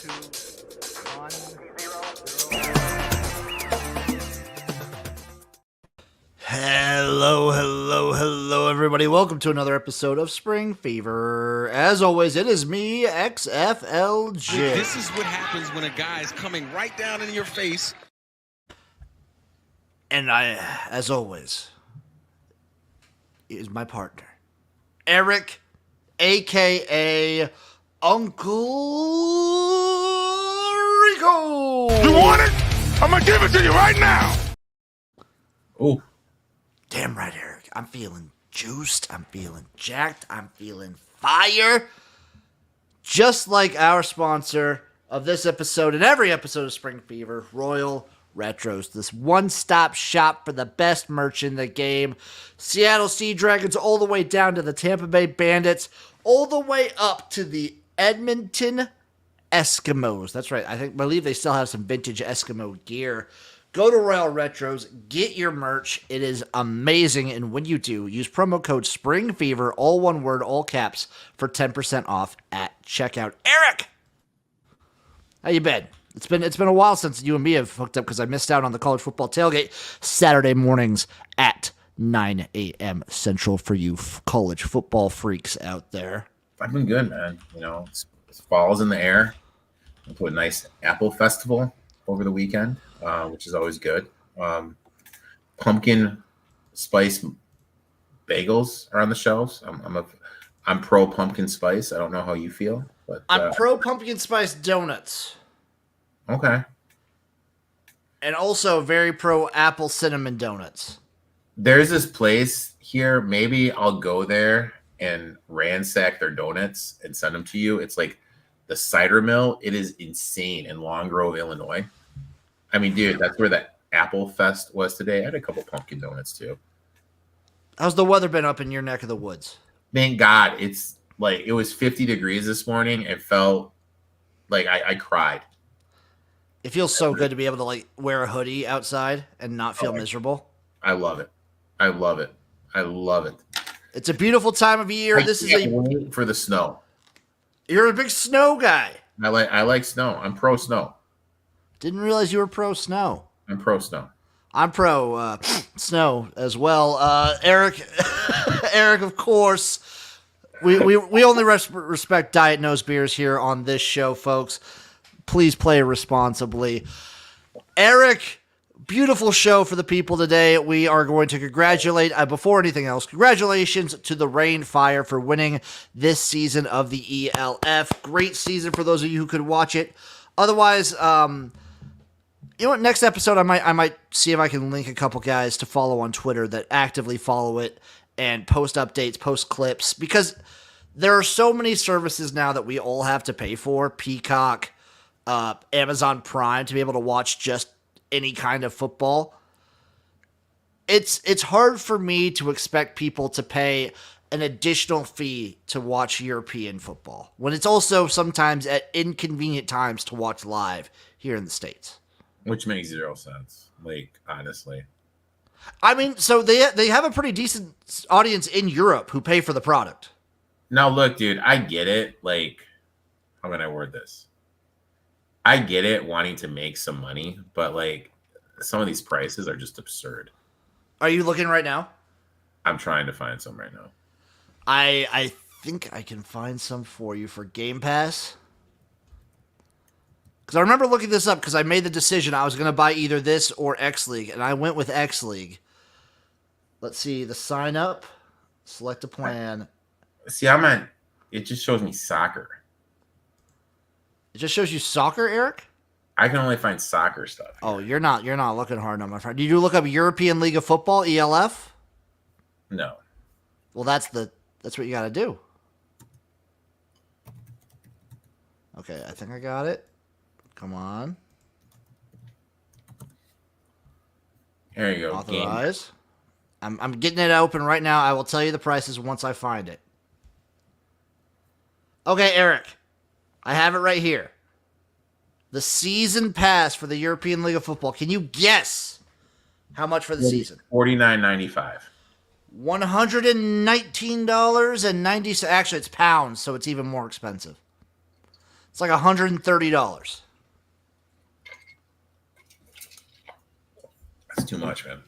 2, 1, 0. Hello, everybody. Welcome to another episode of Spring Fever. As always, it is me, XFLJ. This is what happens when a guy is coming right down in your face. And as always, is my partner, Eric, a.k.a. Uncle Rico. You want it? I'm going to give it to you right now. Oh. Damn right, Eric. I'm feeling juiced. I'm feeling jacked. I'm feeling fire. Just like our sponsor of this episode and every episode of Spring Fever, Royal Retros. This one-stop shop for the best merch in the game. Seattle Sea Dragons all the way down to the Tampa Bay Bandits, all the way up to the Edmonton Eskimos. That's right. I believe they still have some vintage Eskimo gear. Go to Royal Retros, get your merch. It is amazing, and when you do, use promo code SPRINGFEVER, all one word, all caps, for 10% off at checkout. Eric, how you been? It's been a while since you and me have hooked up because I missed out on the college football tailgate Saturday mornings at 9 a.m. Central for you college football freaks out there. I've been good, man. You know, it's fall's in the air. Went to a nice apple festival over the weekend, which is always good. Pumpkin spice bagels are on the shelves. I'm pro pumpkin spice. I don't know how you feel, but I'm pro pumpkin spice donuts. Okay. And also very pro apple cinnamon donuts. There's this place here. Maybe I'll go there and ransack their donuts and send them to you. It's like the cider mill. It is insane in Long Grove, Illinois. I mean, dude, that's where the Apple Fest was today. I had a couple pumpkin donuts too. How's the weather been up in your neck of the woods? Thank God. It's like it was 50 degrees this morning. It felt like I cried. It feels so good to be able to like wear a hoodie outside and not feel miserable. I love it. I love it. I love it. It's a beautiful time of year. This is wait for the snow. You're a big snow guy. I like snow. I'm pro snow. Didn't realize you were pro snow. I'm pro snow. I'm pro snow as well. Eric, Eric, of course. We only respect Diet Nose beers here on this show, folks. Please play responsibly. Eric, beautiful show for the people today. We are going to congratulate, before anything else, congratulations to the Rain Fire for winning this season of the ELF. Great season for those of you who could watch it. Otherwise, you know what? Next episode, I might see if I can link a couple guys to follow on Twitter that actively follow it and post updates, post clips, because there are so many services now that we all have to pay for. Peacock, Amazon Prime, to be able to watch just any kind of football. It's hard for me to expect people to pay an additional fee to watch European football when it's also sometimes at inconvenient times to watch live here in the States. Which makes zero sense, like, honestly. I mean, so they have a pretty decent audience in Europe who pay for the product. Now, look, dude, I get it. Like, how can I word this? I get it wanting to make some money, but, like, some of these prices are just absurd. Are you looking right now? I'm trying to find some right now. I think I can find some for you for Game Pass. Because I remember looking this up because I made the decision I was going to buy either this or X League, and I went with X League. Let's see, the sign up, select a plan. See, it just shows me soccer. It just shows you soccer, Eric? I can only find soccer stuff here. Oh, you're not looking hard enough, my friend. Did you look up European League of Football, ELF? No. Well, that's what you got to do. Okay, I think I got it. Come on. There you go. Authorize. I'm getting it open right now. I will tell you the prices once I find it. Okay, Eric. I have it right here. The season pass for the European League of Football. Can you guess how much for the season? $49.95. $119.90. Actually, it's pounds, so it's even more expensive. It's like $130. That's too much, man.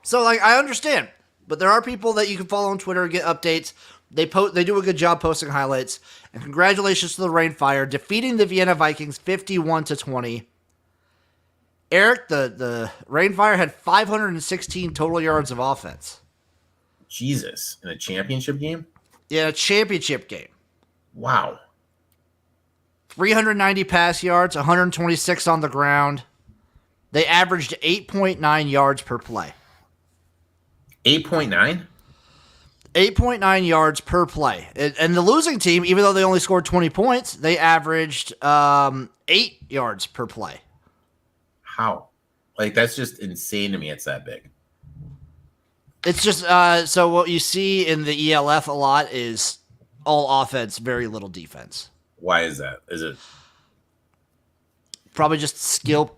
So, like, I understand, but there are people that you can follow on Twitter and get updates. They do a good job posting highlights. And congratulations to the Rainfire defeating the Vienna Vikings 51-20. Eric, the Rainfire had 516 total yards of offense. Jesus, in a championship game? Yeah, a championship game. Wow. 390 pass yards, 126 on the ground. They averaged 8.9 yards per play. 8.9? 8.9 yards per play. And the losing team, even though they only scored 20 points, they averaged 8 yards per play. How? Like, that's just insane to me. It's that big. It's just, so what you see in the ELF a lot is all offense, very little defense. Why is that? Is it probably just skill?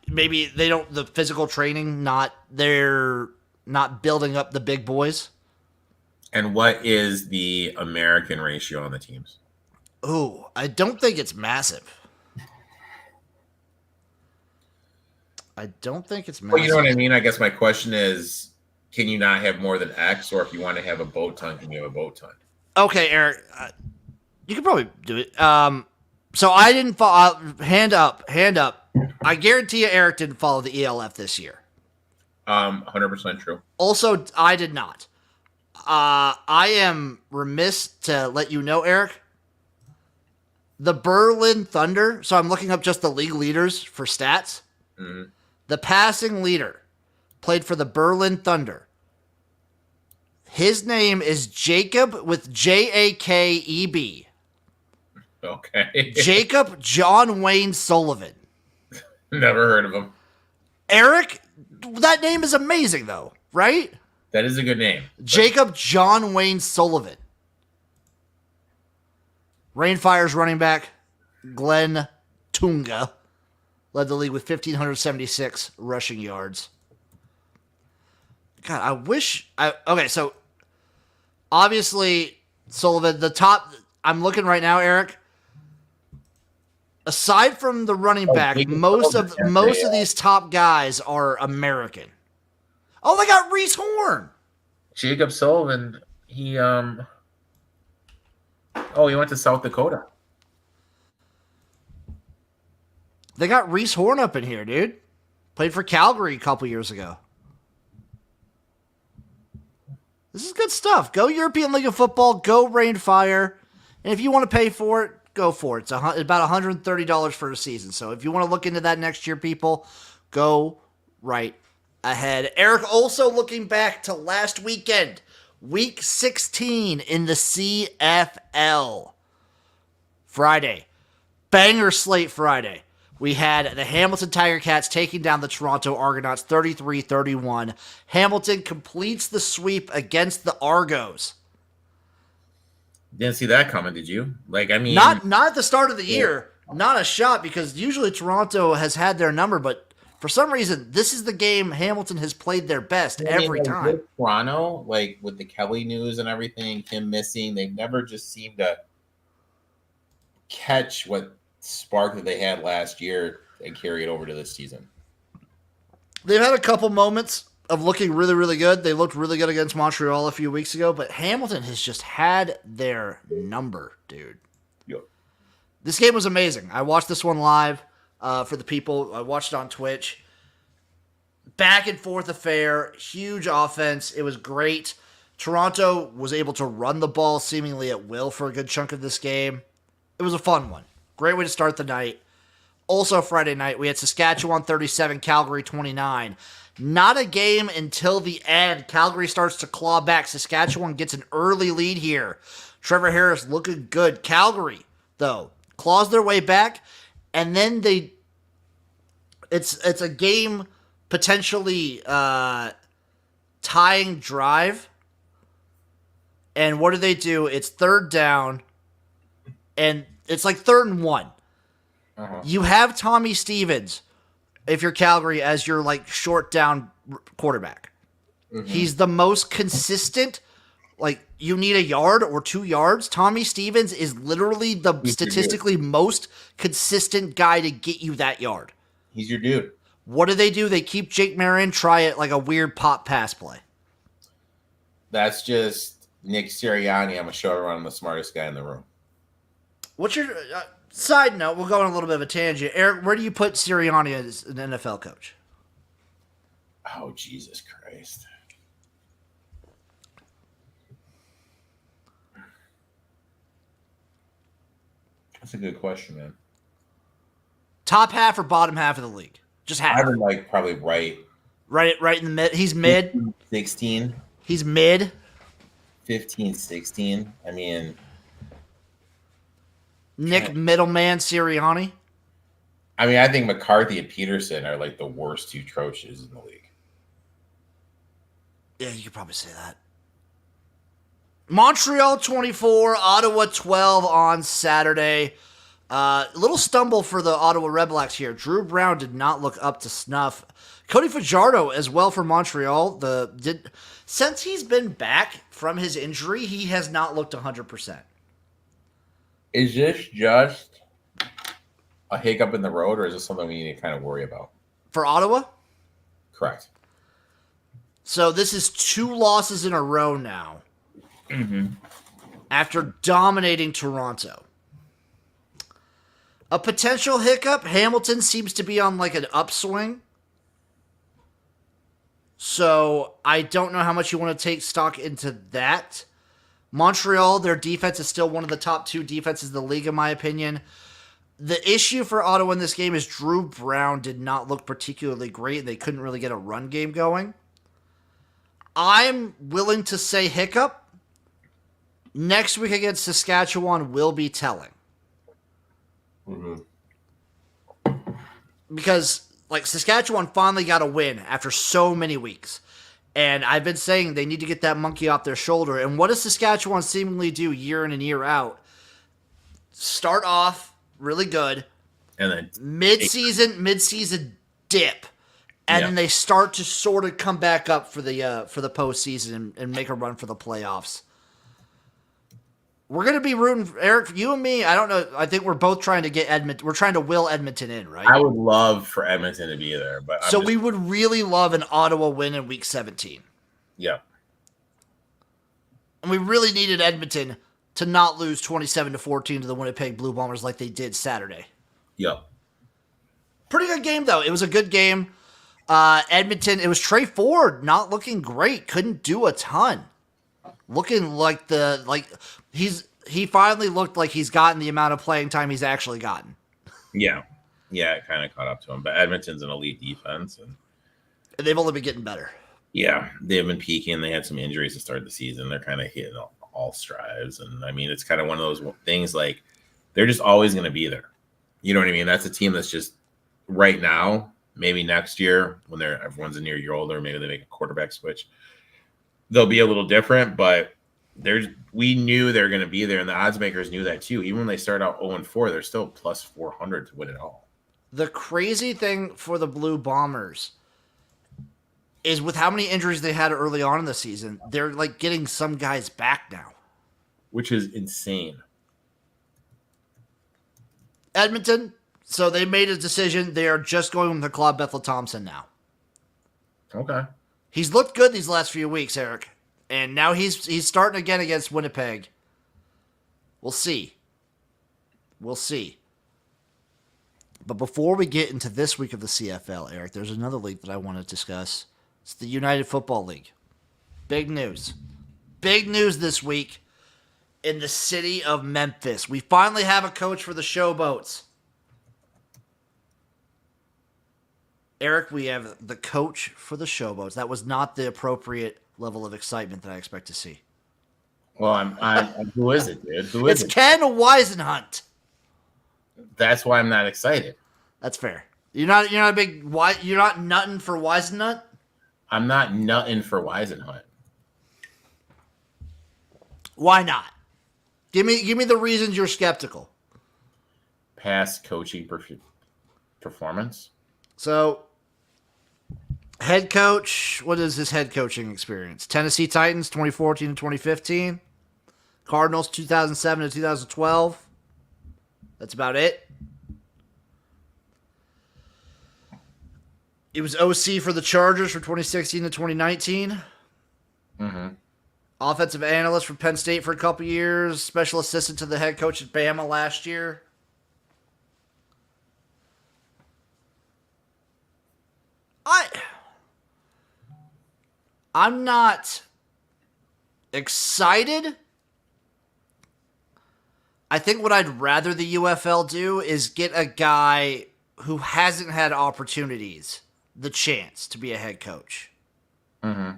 Maybe they don't, the physical training, they're not building up the big boys. And what is the American ratio on the teams? Ooh, I don't think it's massive. Well, you know what I mean? I guess my question is, can you not have more than X? Or if you want to have a boat ton, can you have a boat ton? Okay, Eric, you could probably do it. So I didn't follow. Hand up. I guarantee you, Eric didn't follow the ELF this year. 100% true. Also, I did not. I am remiss to let you know, Eric. The Berlin Thunder. So I'm looking up just the league leaders for stats. Mm-hmm. The passing leader played for the Berlin Thunder. His name is Jacob with Jakeb. Okay. Jacob John Wayne Sullivan. Never heard of him. Eric, that name is amazing, though, right? That is a good name. Jacob John Wayne Sullivan. Rainfire's running back, Glenn Tunga, led the league with 1,576 rushing yards. God, I wish... Okay, so obviously Sullivan, the top... I'm looking right now, Eric. Aside from the running back, most of these top guys are American. Oh, they got Reese Horn. Jacob Sullivan, he went to South Dakota. They got Reese Horn up in here, dude. Played for Calgary a couple years ago. This is good stuff. Go European League of Football. Go Rainfire. And if you want to pay for it, go for it. It's about $130 for a season. So if you want to look into that next year, people, go right ahead. Eric, also looking back to last weekend, week 16 in the CFL. Friday. Banger slate Friday. We had the Hamilton Tiger Cats taking down the Toronto Argonauts 33-31. Hamilton completes the sweep against the Argos. Didn't see that coming, did you? Like, I mean, not at the start of the year. Not a shot, because usually Toronto has had their number, but for some reason, this is the game Hamilton has played their best every time. With Toronto, like with the Kelly news and everything, him missing, they never just seem to catch what spark that they had last year and carry it over to this season. They've had a couple moments of looking really, really good. They looked really good against Montreal a few weeks ago, but Hamilton has just had their number, dude. Yep. This game was amazing. I watched this one live for the people. I watched it on Twitch. Back and forth affair, huge offense. It was great. Toronto was able to run the ball seemingly at will for a good chunk of this game. It was a fun one. Great way to start the night. Also Friday night, we had Saskatchewan 37, Calgary 29. Not a game until the end. Calgary starts to claw back. Saskatchewan gets an early lead here. Trevor Harris looking good. Calgary, though, claws their way back, and then it's a game potentially tying drive. And what do? It's third down, and it's like 3rd and 1. Uh-huh. You have Tommy Stevens, if you're Calgary, as your like short down quarterback. Mm-hmm. He's the most consistent, like you need a yard or 2 yards, Tommy Stevens is literally the statistically most consistent guy to get you that yard. He's your dude. What do? They keep Jake Marion, try it like a weird pop pass play. That's just Nick Sirianni. I'm going to show everyone I'm the smartest guy in the room. What's your side note? We'll go on a little bit of a tangent. Eric, where do you put Sirianni as an NFL coach? Oh, Jesus Christ. That's a good question, man. Top half or bottom half of the league? Just half. I would like probably right Right in the mid. He's mid. 15, 16. He's mid. 15, 16. I mean, Nick Middleman Sirianni. I think McCarthy and Peterson are like the worst 2 coaches in the league. Yeah, you could probably say that. Montreal 24, Ottawa 12 on Saturday. A little stumble for the Ottawa Redblacks here. Drew Brown did not look up to snuff. Cody Fajardo as well for Montreal. Since he's been back from his injury, he has not looked 100%. Is this just a hiccup in the road, or is this something we need to kind of worry about? For Ottawa? Correct. So this is 2 losses in a row now. Mm-hmm. After dominating Toronto. A potential hiccup, Hamilton seems to be on like an upswing. So I don't know how much you want to take stock into that. Montreal, their defense is still one of the top 2 defenses in the league, in my opinion. The issue for Ottawa in this game is Drew Brown did not look particularly great. They couldn't really get a run game going. I'm willing to say hiccup. Next week against Saskatchewan will be telling. Mm-hmm. Because, Saskatchewan finally got a win after so many weeks. And I've been saying they need to get that monkey off their shoulder. And what does Saskatchewan seemingly do year in and year out? Start off really good. And then mid-season dip. And then they start to sort of come back up for the postseason and make a run for the playoffs. We're going to be rooting, Eric, you and me, I don't know, I think we're both trying to get Edmonton, we're trying to will Edmonton in, right? I would love for Edmonton to be there. But we would really love an Ottawa win in Week 17. Yeah. And we really needed Edmonton to not lose 27-14 to the Winnipeg Blue Bombers like they did Saturday. Yep. Pretty good game, though. It was a good game. Edmonton, it was Trey Ford not looking great. Couldn't do a ton. Looking like he finally looked like he's gotten the amount of playing time he's actually gotten. Yeah. Yeah, it kind of caught up to him. But Edmonton's an elite defense. And they've only been getting better. Yeah, they've been peaking. They had some injuries to start the season. They're kind of hitting all strides. And, it's kind of one of those things like they're just always going to be there. You know what I mean? That's a team that's just right now, maybe next year when everyone's a near year older, maybe they make a quarterback switch. They'll be a little different, but we knew they were going to be there, and the odds makers knew that too. Even when they start out 0-4, they're still plus 400 to win it all. The crazy thing for the Blue Bombers is with how many injuries they had early on in the season, they're getting some guys back now. Which is insane. Edmonton, so they made a decision. They are just going with the Claude Bethel-Thompson now. Okay. He's looked good these last few weeks, Eric. And now he's starting again against Winnipeg. We'll see. We'll see. But before we get into this week of the CFL, Eric, there's another league that I want to discuss. It's the United Football League. Big news. Big news this week in the city of Memphis. We finally have a coach for the Showboats. Eric, we have the coach for the Showboats. That was not the appropriate level of excitement that I expect to see. Well, who is it, dude? Who is it? It's Ken Weisenhunt. That's why I'm not excited. That's fair. You're not nutting for Weisenhunt? I'm not nutting for Weisenhunt. Why not? Give me the reasons you're skeptical. Past coaching performance. So, head coach, what is his head coaching experience? Tennessee Titans, 2014 to 2015? Cardinals 2007 to 2012. That's about it. He was OC for the Chargers from 2016 to 2019. Mm-hmm. Offensive analyst for Penn State for a couple years. Special assistant to the head coach at Bama last year. I'm not excited. I think what I'd rather the UFL do is get a guy who hasn't had opportunities the chance to be a head coach. Mm-hmm.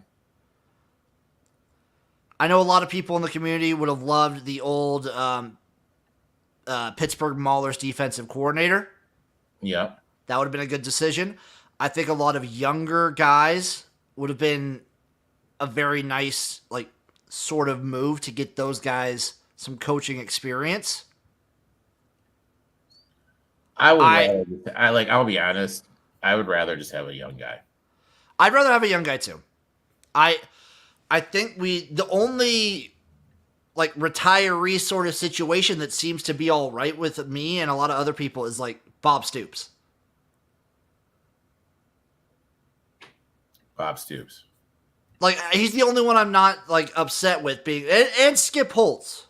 I know a lot of people in the community would have loved the old Pittsburgh Maulers defensive coordinator. Yep. That would have been a good decision. I think a lot of younger guys would have been a very nice, like, sort of move to get those guys some coaching experience. I'll be honest. I would rather just have a young guy. I'd rather have a young guy too. I think the only like retiree sort of situation that seems to be all right with me and a lot of other people is like Bob Stoops. Bob Stoops. Like, he's the only one I'm not like upset with being, and Skip Holtz.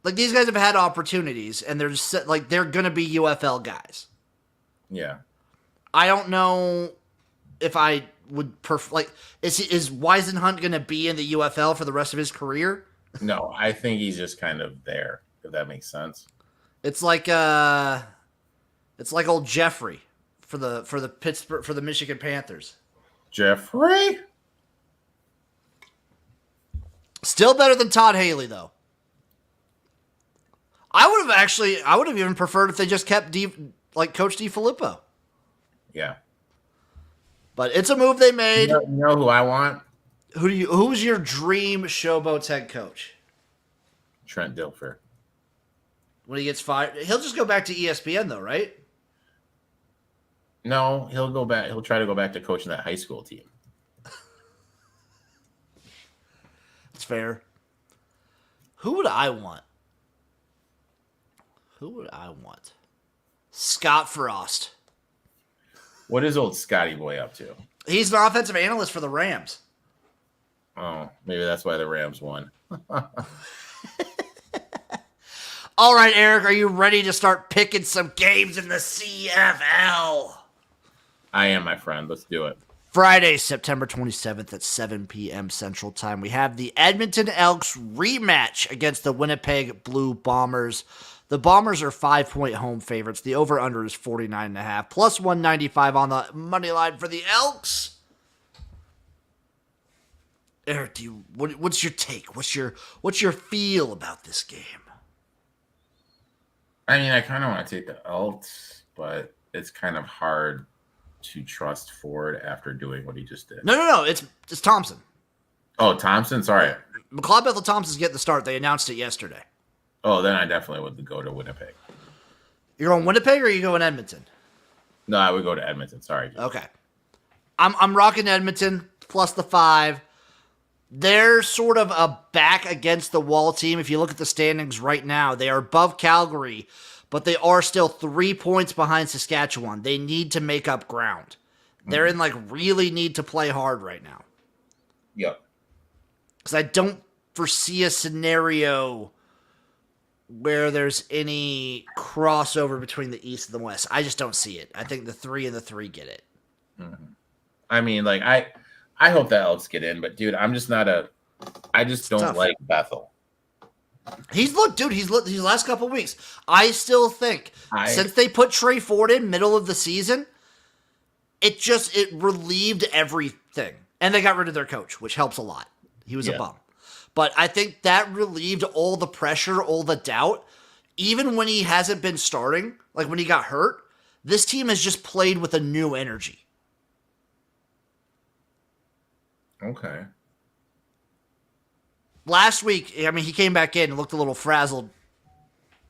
Like, these guys have had opportunities, and they're just like, they're gonna be UFL guys. Yeah. I don't know if I would is Weisenhunt gonna be in the UFL for the rest of his career? No, I think he's just kind of there, if that makes sense. It's like old Jeffrey for the Michigan Panthers. Jeffrey? Still better than Todd Haley, though. I would have even preferred if they just kept Coach DiFilippo. Yeah. But it's a move they made. You know who I want? Who's your dream Showboats head coach? Trent Dilfer. When he gets fired, he'll just go back to ESPN though, right? No, he'll go back. He'll try to go back to coaching that high school team. That's fair. Who would I want? Scott Frost. What is old Scotty boy up to? He's an offensive analyst for the Rams. Oh, maybe that's why the Rams won. All right, Eric, are you ready to start picking some games in the CFL? I am, my friend. Let's do it. Friday, September 27th at 7 p.m. Central Time, we have the Edmonton Elks rematch against the Winnipeg Blue Bombers. The Bombers are 5-point home favorites. The over-under is 49.5, plus 195 on the money line for the Elks. Eric, what's your take? What's your feel about this game? I mean, I kind of want to take the Elks, but it's kind of hard to trust Ford after doing what he just did. No. It's Thompson. Oh, Thompson? Sorry. McLeod Bethel Thompson's getting the start. They announced it yesterday. Oh, then I definitely would go to Winnipeg. You're going Winnipeg or are you going Edmonton? No, I would go to Edmonton. Sorry. Dude. Okay. I'm rocking Edmonton plus the 5. They're sort of a back against the wall team. If you look at the standings right now, they are above Calgary, but they are still 3 points behind Saskatchewan. They need to make up ground. They're in really need to play hard right now. Yep. Because I don't foresee a scenario where there's any crossover between the East and the West. I just don't see it. I think the 3 and the 3 get it. Mm-hmm. I mean, I hope the Elks get in, but dude, I just don't tough. like Bethel. He's looked these last couple of weeks. I still think since they put Trey Ford in middle of the season, it relieved everything. And they got rid of their coach, which helps a lot. He was a bum. But I think that relieved all the pressure, all the doubt. Even when he hasn't been starting, like when he got hurt, this team has just played with a new energy. Okay. Last week, I mean, he came back in and looked a little frazzled,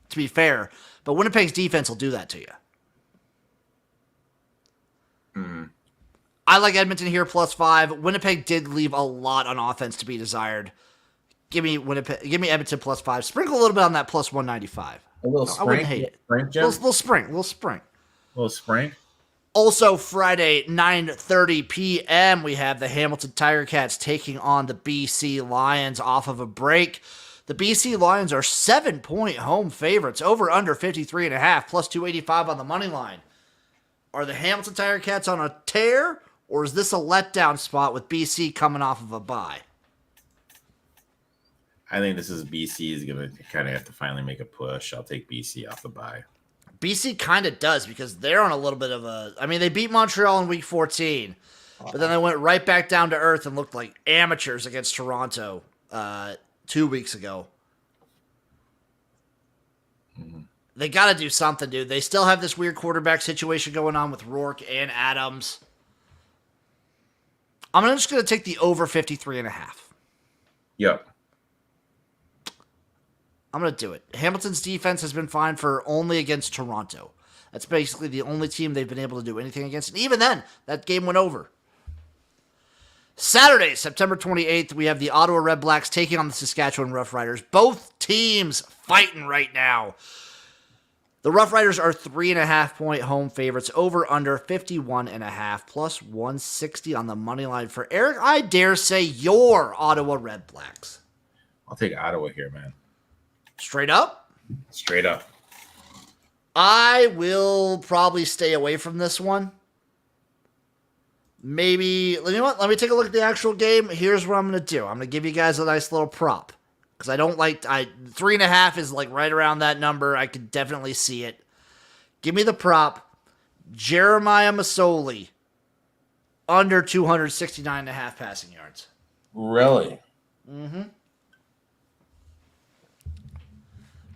to be fair. But Winnipeg's defense will do that to you. Mm-hmm. I like Edmonton here plus 5. Winnipeg did leave a lot on offense to be desired. Give me Winnipeg. Give me Edmonton +5. Sprinkle a little bit on that +195. A little I wouldn't spring. hate it. Spring, Jim? Little spring. Little spring. Also, Friday, 9:30 p.m., we have the Hamilton Tiger Cats taking on the BC Lions off of a break. The BC Lions are 7-point home favorites, over under 53.5, +285 on the money line. Are the Hamilton Tiger Cats on a tear, or is this a letdown spot with BC coming off of a bye? I think this is BC is going to kind of have to finally make a push. I'll take BC off the bye. BC kind of does because they're on a little bit of a... I mean, they beat Montreal in Week 14, but then they went right back down to earth and looked like amateurs against Toronto 2 weeks ago. Mm-hmm. They got to do something, dude. They still have this weird quarterback situation going on with Rourke and Adams. I'm just going to take the over 53.5. Yep. I'm going to do it. Hamilton's defense has been fine for only against Toronto. That's basically the only team they've been able to do anything against. And even then, that game went over. Saturday, September 28th, we have the Ottawa Red Blacks taking on the Saskatchewan Roughriders. Both teams fighting right now. The Roughriders are 3.5-point home favorites, over under 51.5, +160 on the money line for Eric. I dare say your Ottawa Red Blacks. I'll take Ottawa here, man. Straight up? Straight up. I will probably stay away from this one. Maybe, you know what? Let me take a look at the actual game. Here's what I'm going to do. I'm going to give you guys a nice little prop. Because I don't like, 3.5 is like right around that number. I could definitely see it. Give me the prop. Jeremiah Masoli, under 269.5 passing yards. Really? Mm-hmm.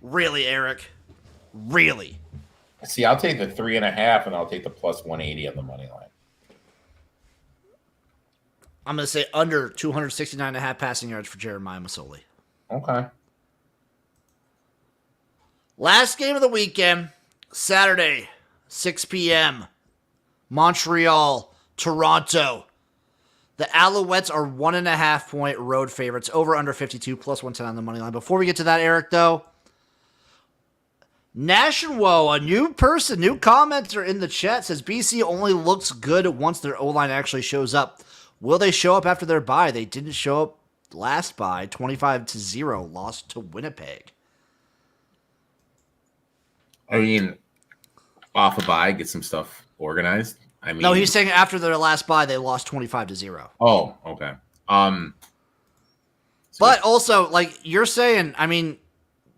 Really, Eric? Really? See, I'll take the 3.5 and I'll take the +180 on the money line. I'm going to say under 269.5 passing yards for Jeremiah Masoli. Okay. Last game of the weekend, Saturday, 6 p.m. Montreal, Toronto. The Alouettes are 1.5-point road favorites, over under 52, +110 on the money line. Before we get to that, Eric, though, Nashwo, a new commenter in the chat, says BC only looks good once their O-line actually shows up. Will they show up after their bye? They didn't show up last bye, 25-0, lost to Winnipeg. I mean, off a bye, get some stuff organized. I mean, No, he's saying after their last bye, they lost 25-0. Oh, okay. But also, like you're saying, I mean,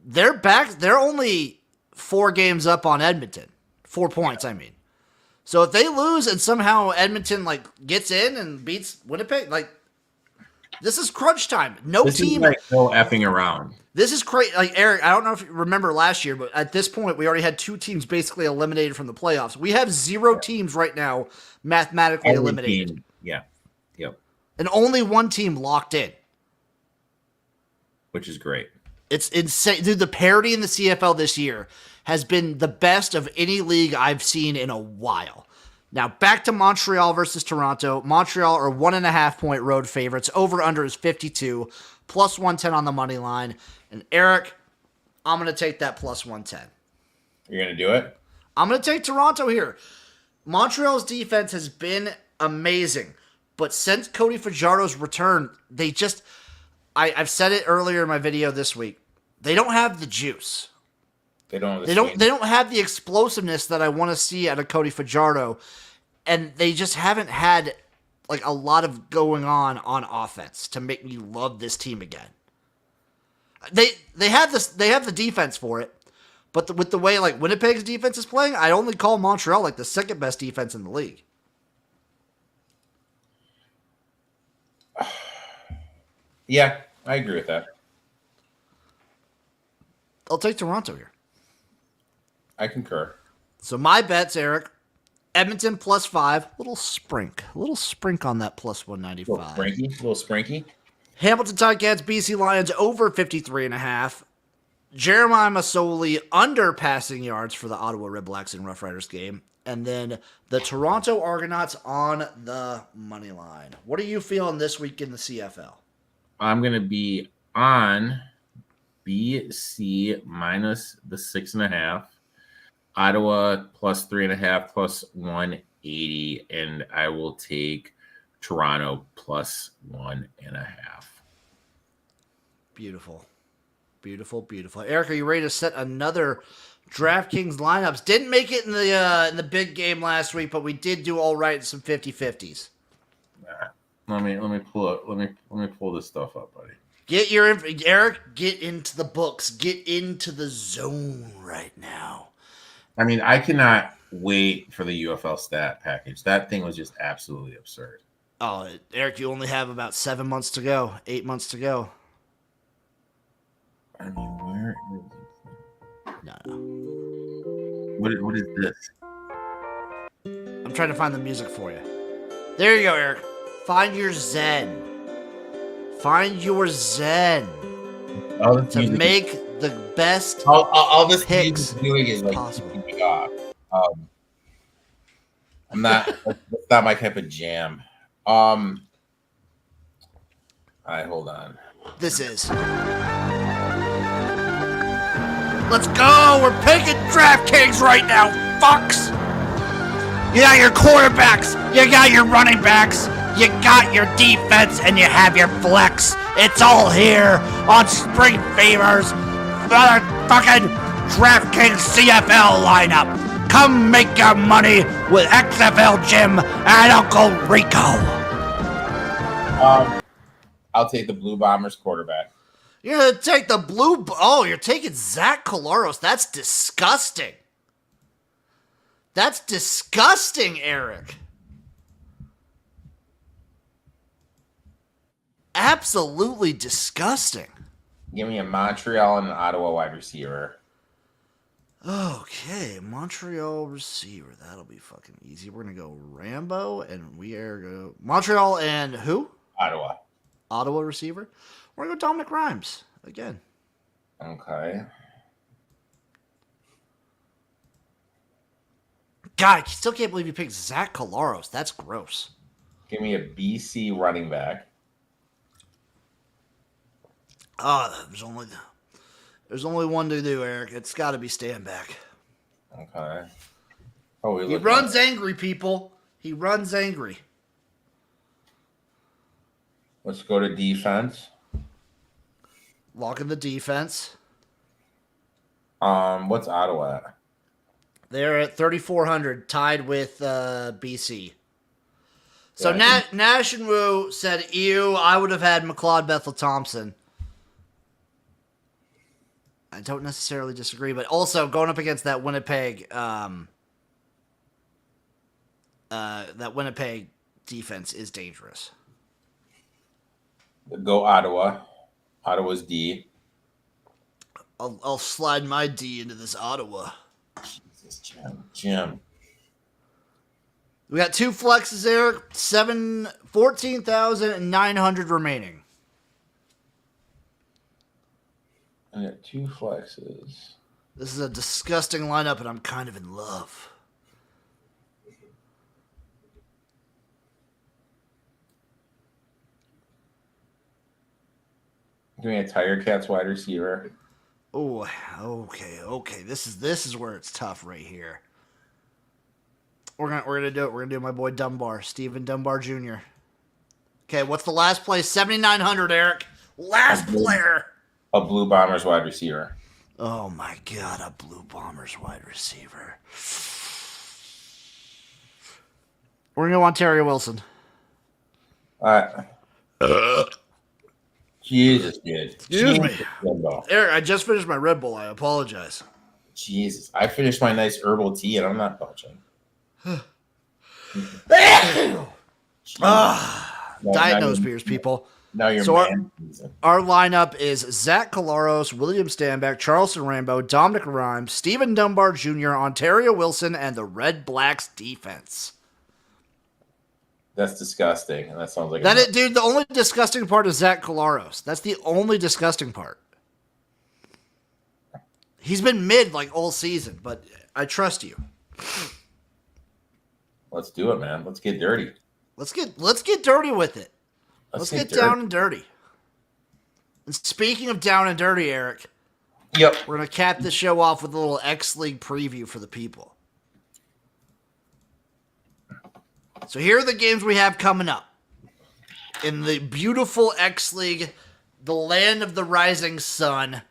they're back. They're only 4 games up on Edmonton. 4 points, I mean. So if they lose and somehow Edmonton like gets in and beats Winnipeg, like this is crunch time. This is like no effing around. This is crazy. Like Eric, I don't know if you remember last year, but at this point we already had 2 teams basically eliminated from the playoffs. We have 0 teams right now mathematically eliminated. Team. Yeah. Yep. And only 1 team locked in. Which is great. It's insane. Dude, the parity in the CFL this year has been the best of any league I've seen in a while. Now, back to Montreal versus Toronto. Montreal are 1.5-point road favorites. Over-under is 52, +110 on the money line. And Eric, I'm going to take that +110. You're going to do it? I'm going to take Toronto here. Montreal's defense has been amazing. But since Cody Fajardo's return, they just... I've said it earlier in my video this week. They don't have the juice. They don't. They don't have the explosiveness that I want to see out of Cody Fajardo, and they just haven't had like a lot of going on offense to make me love this team again. They have this. They have the defense for it, but with the way like Winnipeg's defense is playing, I only call Montreal like the second best defense in the league. Yeah, I agree with that. I'll take Toronto here. I concur. So my bets, Eric, Edmonton +5, little sprink on that +195. Little sprinky. Hamilton Ticats, BC Lions over 53.5. Jeremiah Masoli under passing yards for the Ottawa Red Blacks and Rough Riders game. And then the Toronto Argonauts on the money line. What are you feeling this week in the CFL? I'm going to be on BC minus the 6.5, Ottawa plus 3.5 plus 180, and I will take Toronto plus 1.5. Beautiful. Beautiful, beautiful. Eric, are you ready to set another DraftKings lineups? Didn't make it in the big game last week, but we did do all right in some 50-50s. Let me pull this stuff up, buddy. Eric, get into the books. Get into the zone right now. I mean, I cannot wait for the UFL stat package. That thing was just absolutely absurd. Oh, Eric, you only have about 7 months to go. 8 months to go. I mean, where is it? No. What is this? I'm trying to find the music for you. There you go, Eric. Find your zen. Find your zen. To make the best all this picks doing is like possible. keeping me off. I'm not. That's not my type of jam. All right, hold on. This is. Let's go! We're picking DraftKings right now, fucks! You got your quarterbacks, you got your running backs, you got your defense, and you have your flex. It's all here on Spring Fever's motherfucking DraftKings CFL lineup. Come make your money with XFL Jim and Uncle Rico. I'll take the Blue Bombers quarterback. You're gonna take the blue. Oh, you're taking Zach Collaros. That's disgusting. That's disgusting, Eric. Absolutely disgusting. Give me a Montreal and an Ottawa wide receiver. Okay, Montreal receiver. That'll be fucking easy. We're gonna go Rambo, and we are go Montreal and who? Ottawa. Ottawa receiver. We're gonna go Dominic Rhymes again. Okay. God, I still can't believe you picked Zach Collaros. That's gross. Give me a BC running back. There's only one to do, Eric. It's got to be Stanback. Okay. Oh, he runs angry, people. He runs angry. Let's go to defense. Lock in the defense. What's Ottawa at? They're at 3,400, tied with BC. So Yeah, Nash and Wu said, ew, I would have had McLeod Bethel Thompson. I don't necessarily disagree, but also going up against that Winnipeg defense is dangerous. Go Ottawa. Ottawa's D. I'll slide my D into this Ottawa. Jesus, Jim. We got two flexes there, 14,900 remaining. I got two flexes. This is a disgusting lineup, and I'm kind of in love. Give me a Tiger Cats wide receiver. Oh, okay. This is where it's tough right here. We're gonna do it. We're gonna do my boy Dunbar, Stephen Dunbar Jr. Okay, what's the last play? 7,900, Eric. Last player. A Blue Bombers wide receiver. Oh my God, a Blue Bombers wide receiver. We're gonna go Ontario Wilson. Jesus, dude. Excuse me. Eric, I just finished my Red Bull. I apologize. Jesus. I finished my nice herbal tea and I'm not belching. Diet nose beers, people. Now you're so our lineup is Zach Collaros, William Stanback, Charleston Rambo, Dominic Rhymes, Stephen Dunbar Jr., Ontario Wilson, and the Red Blacks defense. That's disgusting. And that sounds like dude, the only disgusting part is Zach Collaros. That's the only disgusting part. He's been mid like all season, but I trust you. Let's do it, man. Let's get dirty. Let's get dirty with it. Let's get down and dirty. And speaking of down and dirty, Eric, Yep. we're going to cap this show off with a little X-League preview for the people. So here are the games we have coming up. In the beautiful X-League, the land of the rising sun,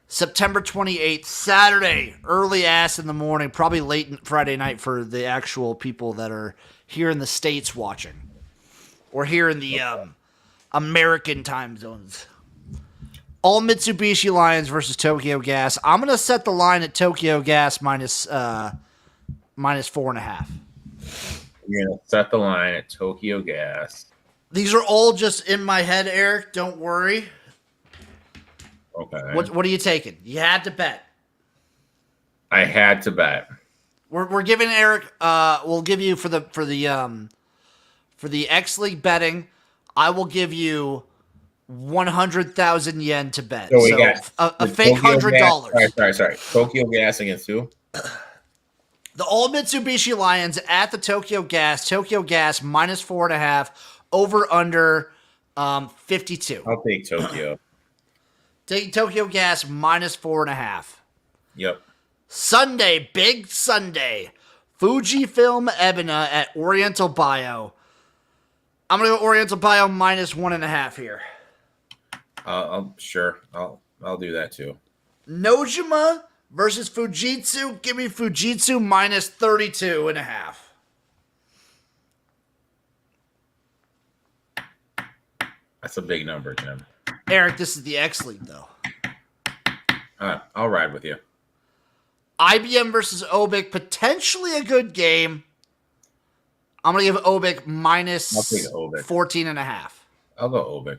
September 28th, Saturday, early ass in the morning, probably late Friday night for the actual people that are here in the States watching. Or here in the American time zones. All Mitsubishi Lions versus Tokyo Gas. I'm going to set the line at Tokyo Gas minus 4.5. You're going to set the line at Tokyo Gas. These are all just in my head, Eric. Don't worry. Okay. What are you taking? You had to bet. I had to bet. We're giving Eric. We'll give you for the X League betting. I will give you 100,000 yen to bet. So we So got a fake $100. Sorry. Tokyo Gas against who? The old Mitsubishi Lions at the Tokyo Gas. Tokyo Gas minus 4.5. Over under 52. I'll take Tokyo. Taking Tokyo Gas minus 4.5. Yep. Sunday, big Sunday. Fujifilm Ebina at Oriental Bio. I'm going to go Oriental Bio minus 1.5 here. Sure. I'll do that too. Nojima versus Fujitsu. Give me Fujitsu minus 32.5. That's a big number, Jim. Eric, this is the X League, though. I'll ride with you. IBM versus Obic, potentially a good game. I'm going to give Obic minus I'll take Obic. 14.5. I'll go Obic.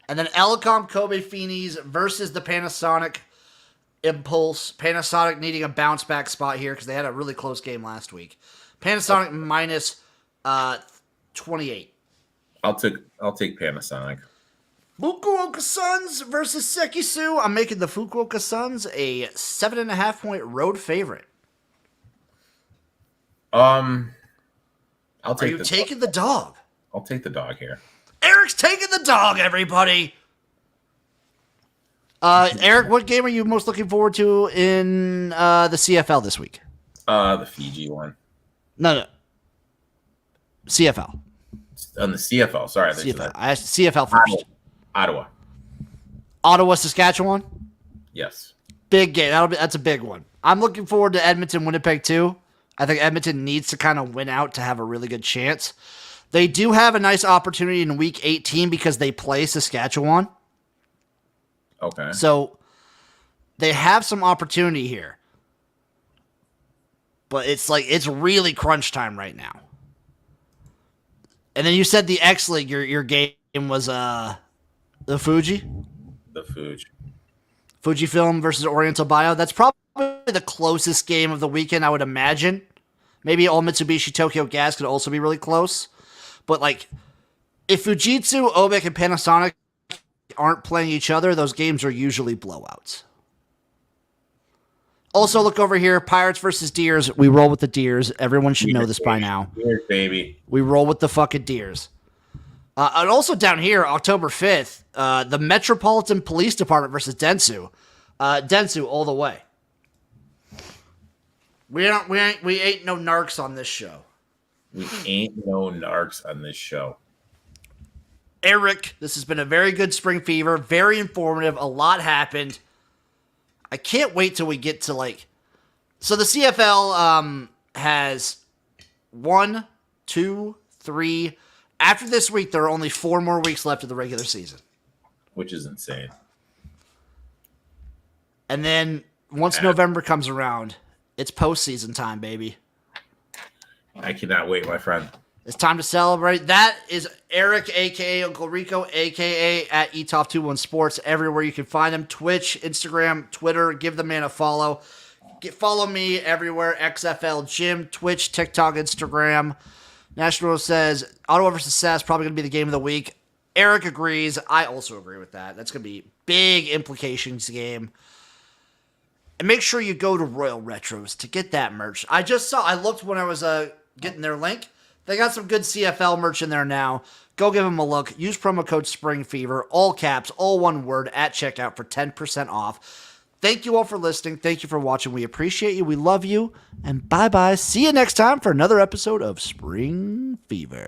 And then Elecom Kobe Phoenix versus the Panasonic Impulse. Panasonic needing a bounce back spot here because they had a really close game last week. Panasonic minus 28. I'll take Panasonic. Fukuoka Suns versus Sekisu. I'm making the Fukuoka Suns a 7.5 point road favorite. I'll Are take. you taking the dog? I'll take the dog here. Eric's taking the dog, everybody. Eric, what game are you most looking forward to in the CFL this week? The Fiji one. No. CFL. On the CFL. Sorry, CFL. I asked CFL first. Ottawa. Ottawa, Saskatchewan. Yes. Big game. That's a big one. I'm looking forward to Edmonton, Winnipeg too. I think Edmonton needs to kind of win out to have a really good chance. They do have a nice opportunity in Week 18 because they play Saskatchewan. Okay. So they have some opportunity here. But it's really crunch time right now. And then you said the X League, your game was the Fuji? The Fuji. Fujifilm versus Oriental Bio. That's probably the closest game of the weekend, I would imagine. Maybe All Mitsubishi Tokyo Gas could also be really close. But if Fujitsu, Obic, and Panasonic aren't playing each other, those games are usually blowouts. Also, look over here. Pirates versus Deers. We roll with the Deers. Everyone should know this by now. Deers, baby. We roll with the fucking Deers. And also down here, October 5th, the Metropolitan Police Department versus Dentsu. Dentsu all the way. We ain't no narcs on this show. We ain't no narcs on this show. Eric, this has been a very good Spring Fever. Very informative. A lot happened. I can't wait till we get to so the CFL has 1, 2, 3. After this week, there are only 4 more weeks left of the regular season. Which is insane. And then once November comes around, it's postseason time, baby. I cannot wait, my friend. It's time to celebrate. That is Eric, a.k.a. Uncle Rico, a.k.a. at eTop21 Sports. Everywhere you can find him. Twitch, Instagram, Twitter. Give the man a follow. Follow me everywhere. XFL Gym, Twitch, TikTok, Instagram. National says Ottawa versus Sass probably going to be the game of the week. Eric agrees. I also agree with that. That's going to be big implications game. And make sure you go to Royal Retros to get that merch. I looked when I was getting their link. They got some good CFL merch in there now. Go give them a look. Use promo code SPRINGFEVER, all caps, all one word, at checkout for 10% off. Thank you all for listening. Thank you for watching. We appreciate you. We love you. And bye-bye. See you next time for another episode of Spring Fever.